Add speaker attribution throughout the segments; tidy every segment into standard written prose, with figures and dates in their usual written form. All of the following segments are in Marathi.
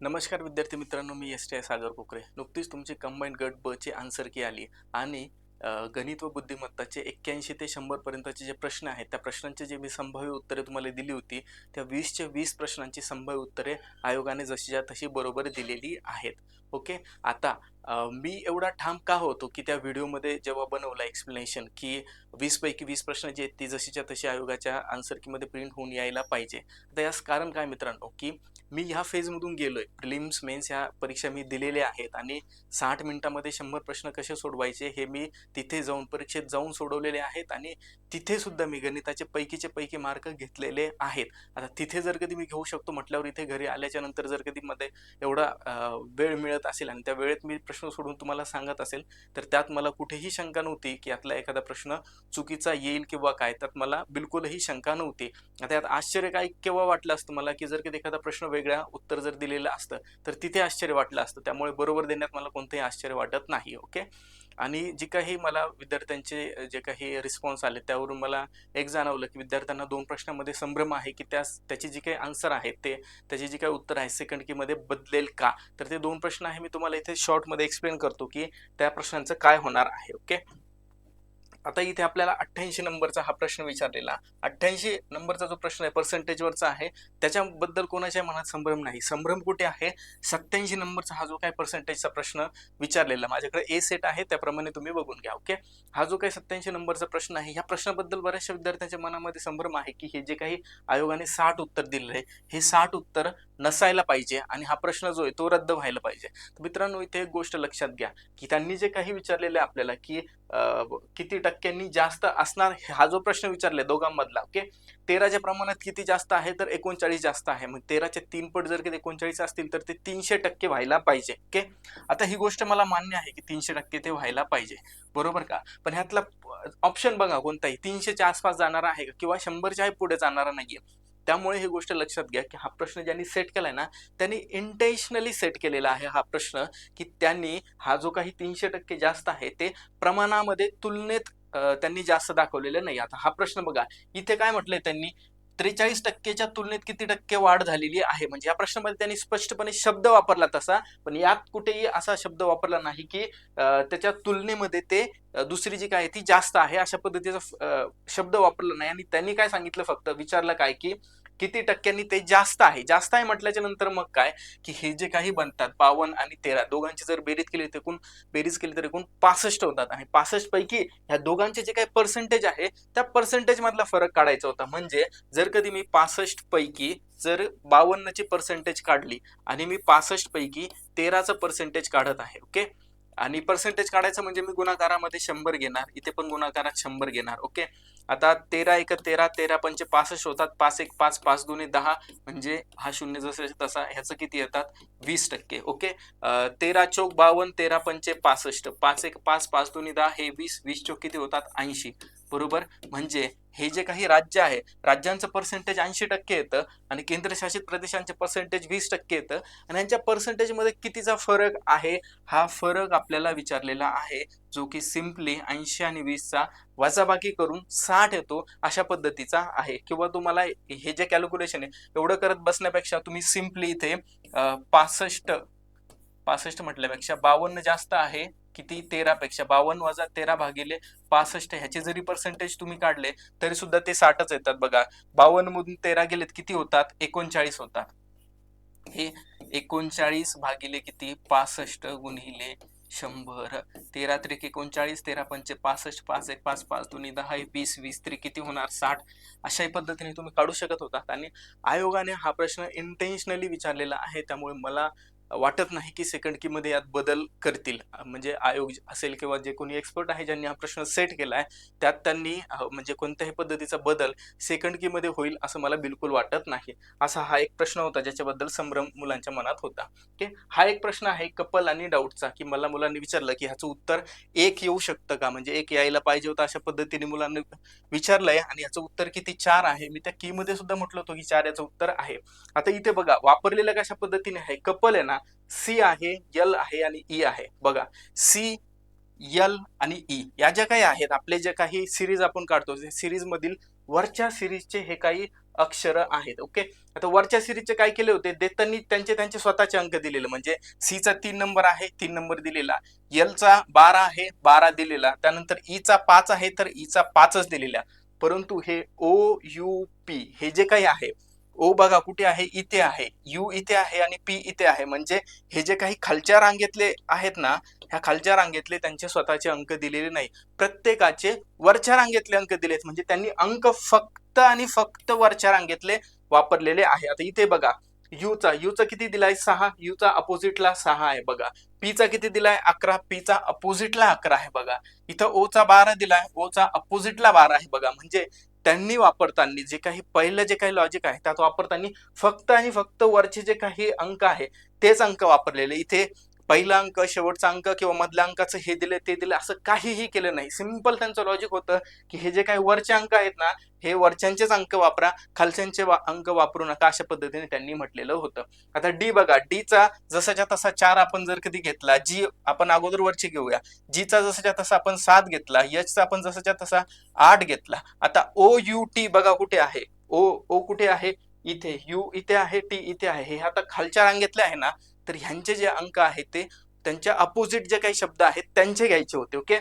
Speaker 1: नमस्कार विद्यार्थी मित्रांनो, मी एस.टी.आय. सागर कोकरे. नुकतीच तुमची कंबाईंड गट ब ची आन्सर की आली आणि गणित व बुद्धिमत्ताचे 81 ते 100 पर्यंतचे जे प्रश्न आहेत, त्या प्रश्नांची जी मी संभाव्य उत्तरे तुम्हाला दिली होती, त्या 20च्या 20 प्रश्नांची संभाव्य उत्तरे आयोगाने जशीच्या तशी बरोबर दिलेली आहेत. ओके. आता मी एवढा ठाम का होतो, की त्या व्हिडिओमध्ये जेव्हा बनवलं एक्सप्लेनेशन, की 20 पैकी 20 प्रश्न जे आहेत, ती जशीच्या तशी आयोगाच्या आन्सर कीमध्ये प्रिंट होऊन यायला पाहिजे. आता यास कारण काय मित्रांनो, की मी ह्या फेजमधून गेलोय. प्रिलिम्स, मेन्स ह्या परीक्षा मी दिलेल्या आहेत आणि 60 मिनिटामध्ये 100 प्रश्न कसे सोडवायचे हे मी तिथे जाऊन परीक्षेत जाऊन सोडवलेले आहेत आणि तिथे सुद्धा मी गणिताचे पैकीचे पैकी मार्क घेतलेले आहेत. आता तिथे जर कधी मी घेऊ शकतो म्हटल्यावर इथे घरी आल्याच्या नंतर जर कधी मध्ये एवढा वेळ मिळत असेल आणि त्या वेळेत मी प्रश्न सोडवून तुम्हाला सांगत असेल, तर त्यात मला कुठेही शंका नव्हती, की यातला एखादा प्रश्न चुकीचा येईल किंवा काय, त्यात मला बिलकुलही शंका नव्हती. आता यात आश्चर्य काय केव्हा वाटलं असतं मला, की जर कधी एखादा प्रश्न वेगळा उत्तर जर दिलेलं असतं, तर तिथे आश्चर्य वाटलं असतं. त्यामुळे बरोबर देण्यात मला कोणतंही आश्चर्य वाटत नाही. ओके. आणि जी काही मला विद्यार्थ्यांचे जे काही रिस्पॉन्स आले, त्यावरून मला एक जाणवलं, की विद्यार्थ्यांना 2 प्रश्नांमध्ये संभ्रम आहे, की त्याची जी काही आन्सर आहे, त्याची जी काही उत्तर आहे सेकंड कीमध्ये बदलेल का? तर ते 2 प्रश्न आहे, मी तुम्हाला इथे शॉर्टमध्ये एक्सप्लेन करतो, की त्या प्रश्नांचं काय होणार आहे. ओके. आता इथे आपल्याला 88 नंबरचा हा प्रश्न विचारलेला. 88 नंबरचा जो प्रश्न आहे पर्सेंटेजवरचा आहे, त्याच्याबद्दल कोणाच्या मनात संभ्रम नाही. संभ्रम कुठे आहे? 87 नंबरचा हा जो काही पर्सेंटेजचा प्रश्न विचारलेला. माझ्याकडे ए सेट आहे, त्याप्रमाणे तुम्ही बघून घ्या. ओके. हा जो काही 87 नंबरचा प्रश्न आहे, ह्या प्रश्नाबद्दल बऱ्याचशा विद्यार्थ्यांच्या मनामध्ये संभ्रम आहे, की हे जे काही आयोगाने 60 उत्तर दिलेलं आहे, हे 60 उत्तर नसायला पाहिजे आणि हा प्रश्न जो आहे तो रद्द व्हायला पाहिजे. तर मित्रांनो, इथे एक गोष्ट लक्षात घ्या, की त्यांनी जे काही विचारलेलं आहे आपल्याला, की किती टक्क्यांनी जास्त असणार, हा जो प्रश्न विचारलाय दोघांमधला. ओके. 13च्या प्रमाणात किती जास्त आहे, तर 39 जास्त आहे. मग 13च्या 3 पट जर 39 असतील तर ते 300% व्हायला पाहिजे. ओके. आता ही गोष्ट मला मान्य आहे, की 300% ते व्हायला पाहिजे. बरोबर का? पण ह्यातला ऑप्शन बघा कोणताही 300च्या आसपास जाणारा आहे का किंवा 100च्याही पुढे जाणारा नाहीये. त्यामुळे ही गोष्ट लक्षात घ्या, की हा प्रश्न ज्यांनी सेट केलाय ना, त्यांनी इंटेन्शनली सेट केलेला आहे हा प्रश्न, की त्यांनी हा जो काही 300% जास्त आहे ते प्रमाणामध्ये तुलनेत त्यांनी जास्त दाखवलेलं नाही. आता हा प्रश्न बघा, इथे काय म्हटलंय त्यांनी, 43% च्या तुलनेत किती टक्के वाढ झालेली आहे. म्हणजे या प्रश्नामध्ये त्यांनी स्पष्टपणे शब्द वापरला तसा, पण यात कुठेही असा शब्द वापरला नाही, की त्याच्या तुलनेमध्ये ते दुसरी जी काय आहे ती जास्त आहे, अशा पद्धतीचा शब्द वापरला नाही आणि त्यांनी काय सांगितलं, फक्त विचारलं काय, की किती टक्क्यांनी ते जास्त आहे. जास्त आहे म्हटल्याच्या नंतर मग काय, की हे जे काही बनतात 52 आणि 13 दोघांची जर बेरीज केली तर एकूण 65 होतात आणि 65 पैकी ह्या दोघांचे जे काही पर्सेंटेज आहे, त्या पर्सेंटेज मधला फरक काढायचा होता. म्हणजे जर कधी मी 65 पैकी जर 52 ची पर्सेंटेज काढली आणि मी 65 पैकी 13चं पर्सेंटेज काढत आहे. ओके. आणि पर्सेंटेज काढायचं म्हणजे मी गुणाकारामध्ये 100 घेणार, इथे पण गुणाकारात 100 घेणार. ओके. आता 13 एक 13, 13 पंचे 65 होतात, 5 एक 5, 5 दुने 10, म्हणजे हा शून्य जसा तसा ह्याचं किती येतात 20%. ओके. 13 चौक 52, 13 पंचे 65, 5 एक 5, 5 दुनी 10, हे 20, 20 चौक किती होतात 80. बरोबर. म्हणजे हे जे काही राज्य आहे, राज्यांचं पर्सेंटेज 80% येतं आणि केंद्रशासित प्रदेशांचे पर्सेंटेज 20% येतं आणि यांच्या पर्सेंटेजमध्ये कितीचा फरक आहे, हा फरक आपल्याला विचारलेला आहे, जो की सिम्पली 80 आणि 20चा वजाबाकी करून 60 येतो, अशा पद्धतीचा आहे. किंवा तुम्हाला हे जे कॅल्क्युलेशन आहे एवढं करत बसण्यापेक्षा तुम्ही सिम्पली इथे 65 म्हटल्यापेक्षा 52 जास्त आहे, किती 13 पेक्षा 52 वजा 13 भागिले 65 ह्याचे जरी पर्सेंटेज तुम्ही काढले तरी सुद्धा ते 60च येतात. बघा, 52 मधून 13 गेलेत किती होतात, 39 होतात. हे 39 भागिले किती 65 गुणिले 100, 13 त्रिक 39, 13 पंचे 65, 5 एक 5, 5 दुनी 10, 20, 20 त्रिक किती होणार 60. अशाही पद्धतीने तुम्ही काढू शकत होता आणि आयोगाने हा प्रश्न इंटेन्शनली विचारलेला आहे. त्यामुळे मला वाटत नाही की सेकंड की मध्ये यात बदल करतील. म्हणजे आयोग असेल किंवा जे कोणी एक्सपर्ट आहे ज्यांनी हा प्रश्न सेट केलाय, त्यात त्यांनी म्हणजे कोणत्याही पद्धतीचा बदल सेकंड की मध्ये होईल असं मला बिलकुल वाटत नाही. असा हा एक प्रश्न होता ज्याच्याबद्दल संभ्रम मुलांच्या मनात होता. ओके. हा एक प्रश्न आहे कपल आणि डाऊटचा, की मला मुलांनी विचारलं, की ह्याचं उत्तर 1 येऊ शकतं का? म्हणजे 1 यायला पाहिजे होतं अशा पद्धतीने मुलांनी विचारलंय आणि याचं उत्तर किती 4 आहे. मी त्या की मध्ये सुद्धा म्हटलं होतं, की 4 याचं उत्तर आहे. आता इथे बघा वापरलेलं कशा पद्धतीने आहे, कपल आहे ना, सी आहे, एल आहे आणि ई आहे. बघा, सी, एल आणि ई या ज्या काही आहेत, आपले जे काही सिरीज आपण काढतो, सिरीज मधील वरच्या सिरीजचे हे काही अक्षर आहेत. ओके, आता वरच्या सिरीजचे काय केले होते, देताना त्यांचे स्वतःचे अंक दिलेले, म्हणजे सी चा 3 नंबर आहे, 3 नंबर दिलेला, एल चा 12 आहे, 12 दिलेला, त्यानंतर ई चा 5 आहे तर ई चा 5च दिलेला. परंतु हे ओ यू पी हे जे काही आहे, ओ बघा कुठे आहे, इथे आहे, यू इथे आहे आणि पी इथे आहे, म्हणजे हे जे काही खालच्या रांगेतले आहेत ना, ह्या खालच्या रांगेतले त्यांचे स्वतःचे अंक दिलेले नाही, प्रत्येकाचे वरच्या रांगेतले अंक दिलेत, म्हणजे त्यांनी अंक फक्त आणि फक्त वरच्या रांगेतले वापरलेले आहे. आता इथे बघा, यूचा किती दिलाय, 6, यूचा अपोजिटला 6 आहे बघा. पीचा किती दिलाय, 11, पीचा अपोजिटला 11 आहे बघा. इथं ओचा 12 दिलाय, ओचा अपोजिटला 12 आहे बघा. म्हणजे त्यांनी वापरताना जे काही पहिलं जे काही लॉजिक आहे त्यात वापरताना फक्त आणि फक्त वरचे जे काही अंक आहे तेच अंक वापरलेले. इथे पहिला अंक, शेवटचा अंक किंवा मधल्या अंकाचं हे दिले ते दिले असं काहीही केलं नाही. सिंपल त्यांचं लॉजिक होतं की हे जे काही वरचे अंक आहेत ना, हे वरच्यांचेच अंक वापरा, खालच्यांचे अंक वापरू नका, अशा पद्धतीने त्यांनी म्हटलेलं होतं. आता डी बघा, डी चा जसाच्या तसा 4 आपण जर कधी घेतला, जी आपण अगोदर वरची घेऊया, जी चा जसाच्या तसा आपण 7 घेतला, एच चा आपण जसाच्या तसा 8 घेतला. आता ओ यू टी बघा कुठे आहे, ओ कुठे आहे, इथे, यू इथे आहे, टी इथे आहे, हे आता खालच्या रांगेतले आहे ना, तर ह्यांचे जे अंक आहेत ते त्यांच्या अपोजिट जे काही शब्द आहेत त्यांचे घ्यायचे होते. ओके,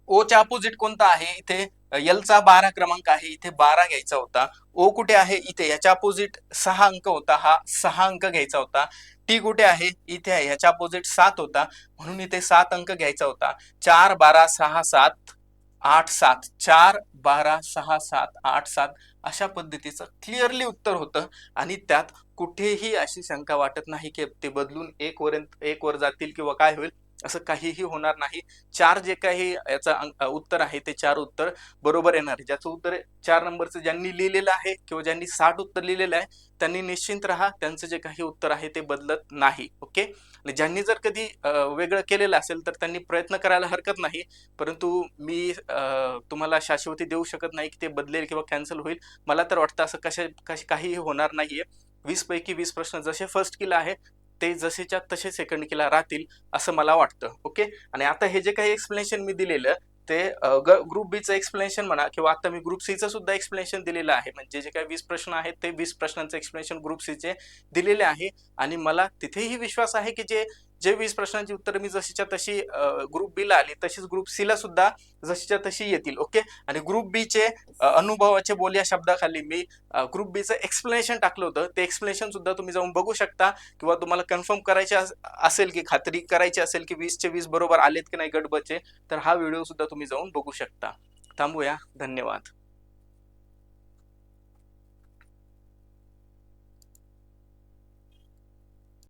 Speaker 1: ओ च्या अपोजिट कोणता आहे, इथे एल चा 12 क्रमांक आहे, इथे 12 घ्यायचा होता. ओ कुठे आहे, इथे, याच्या अपोजिट 6 अंक होता, हा 6 अंक घ्यायचा होता. टी कुठे आहे, इथे आहे, याच्या अपोजिट 7 होता, म्हणून इथे 7 अंक घ्यायचा होता. 4 12 6 7 8 7, 4 12 6 7 8 7 अशा पद्धतीचं क्लिअरली उत्तर होतं. आणि त्यात कुठेही अशी शंका वाटत नाही की ते बदलून एक वर जातील किंवा काय होईल, असं काहीही होणार नाही. 4 जे काही याचा उत्तर आहे ते 4 उत्तर बरोबर येणार आहे. ज्याचं उत्तर 4 नंबरचं ज्यांनी लिहिलेलं आहे किंवा ज्यांनी 60 उत्तर लिहिलेलं आहे त्यांनी निश्चिंत राहा, त्यांचं जे काही उत्तर आहे ते बदलत नाही. ओके, आणि ज्यांनी जर कधी वेगळं केलेलं असेल तर त्यांनी प्रयत्न करायला हरकत नाही, परंतु मी तुम्हाला शाश्वती देऊ शकत नाही की ते बदलेल किंवा कॅन्सल होईल. मला तर वाटतं असं काहीही होणार नाहीये. 20 पैकी 20 प्रश्न जसे फर्स्ट कीला आहे ते जसेच्या तसे सेकंड कीला राहतील असं मला वाटतं. ओके, आणि आता हे जे काही एक्सप्लेनेशन मी दिलेलं ते ग्रुप बी चं एक्सप्लेनेशन म्हणा किंवा आता मी ग्रुप सी चं सुद्धा एक्सप्लेनेशन दिलेलं आहे. म्हणजे जे काही 20 प्रश्न आहेत ते 20 प्रश्नांचं एक्सप्लेनेशन ग्रुप सी चे दिलेले आहे. आणि मला तिथेही विश्वास आहे की जे 20 प्रश्नांची उत्तर मी जशीच्या तशी ग्रुप बी ला आली तशीच ग्रुप सी ला सुद्धा जशीच्या तशी येतील. ओके, आणि ग्रुप बी चे अनुभवाचे बोल या शब्दाखाली मी ग्रुप बी चं एक्सप्लेनेशन टाकलं होतं. ते एक्सप्लेनेशन सुद्धा तुम्ही जाऊन बघू शकता, किंवा तुम्हाला कन्फर्म करायचे असेल की खात्री करायची असेल की 20 चे 20 बरोबर आलेत की नाही गट ब चे, तर हा व्हिडिओ सुद्धा तुम्ही जाऊन बघू शकता. थांबूया. धन्यवाद.